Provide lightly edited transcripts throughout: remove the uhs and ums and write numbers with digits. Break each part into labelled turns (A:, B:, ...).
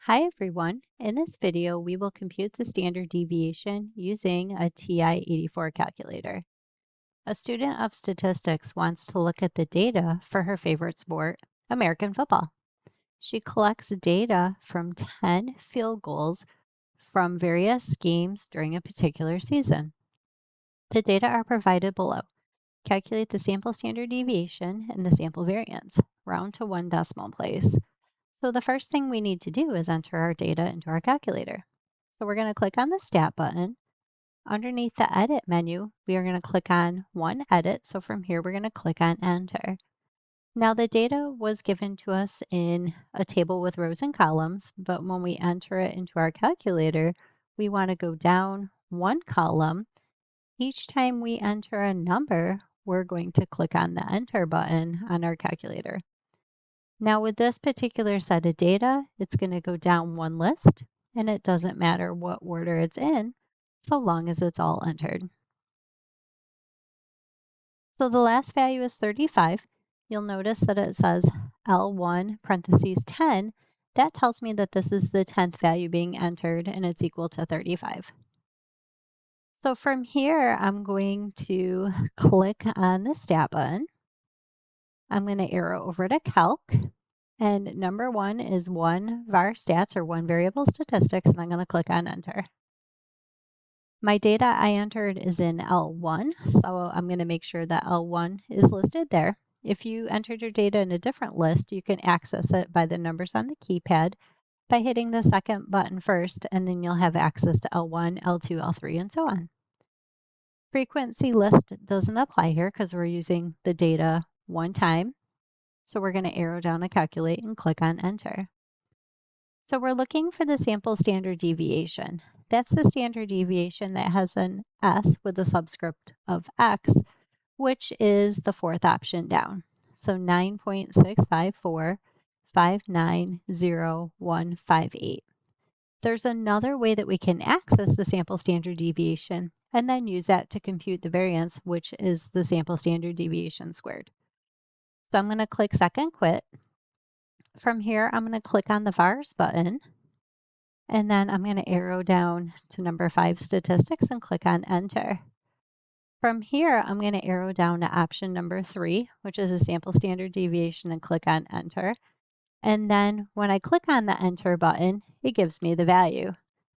A: Hi everyone. In this video, we will compute the standard deviation using a Ti-84 calculator. A student of statistics wants to look at the data for her favorite sport, American football. She collects data from 10 field goals from various games during a particular season. The data are provided below. Calculate the sample standard deviation and the sample variance, round to one decimal place. So the first thing we need to do is enter our data into our calculator. So we're going to click on the Stat button. Underneath the Edit menu, we are going to click on One Edit. So from here, we're going to click on Enter. Now the data was given to us in a table with rows and columns, but when we enter it into our calculator, we want to go down one column. Each time we enter a number, we're going to click on the Enter button on our calculator. Now with this particular set of data, it's going to go down one list, and it doesn't matter what order it's in, so long as it's all entered. So the last value is 35. You'll notice that it says L1 parentheses 10. That tells me that this is the 10th value being entered, and it's equal to 35. So from here, I'm going to click on the Stat button. I'm going to arrow over to Calc. And number one is one var stats or one variable statistics, and I'm going to click on enter. My data I entered is in L1, so I'm going to make sure that L1 is listed there. If you entered your data in a different list, you can access it by the numbers on the keypad by hitting the second button first, and then you'll have access to L1, L2, L3, and so on. Frequency list doesn't apply here because we're using the data one time. So we're going to arrow down to calculate and click on enter. So we're looking for the sample standard deviation. That's the standard deviation that has an S with a subscript of X, which is the fourth option down. So 9.654590158. There's another way that we can access the sample standard deviation and then use that to compute the variance, which is the sample standard deviation squared. So I'm going to click second quit. From here, I'm going to click on the VARs button, and then I'm going to arrow down to number 5 statistics and click on enter. From here, I'm going to arrow down to option number 3, which is a sample standard deviation, and click on enter. And then when I click on the enter button, it gives me the value,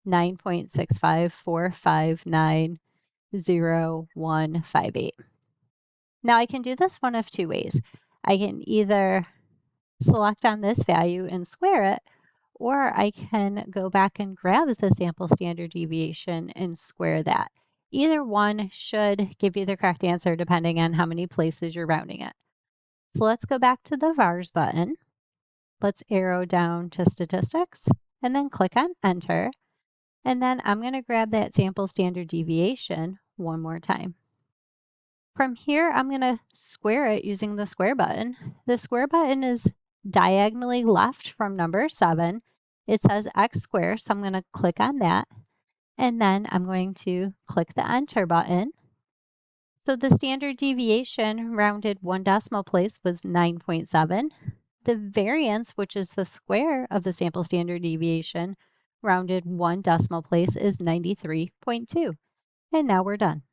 A: 9.654590158. Now I can do this one of two ways. I can either select on this value and square it, or I can go back and grab the sample standard deviation and square that. Either one should give you the correct answer depending on how many places you're rounding it. So let's go back to the VARs button. Let's arrow down to statistics and then click on enter. And then I'm going to grab that sample standard deviation one more time. From here, I'm going to square it using the square button. The square button is diagonally left from number 7. It says x squared, so I'm going to click on that. And then I'm going to click the enter button. So the standard deviation rounded one decimal place was 9.7. The variance, which is the square of the sample standard deviation, rounded one decimal place is 93.2. And now we're done.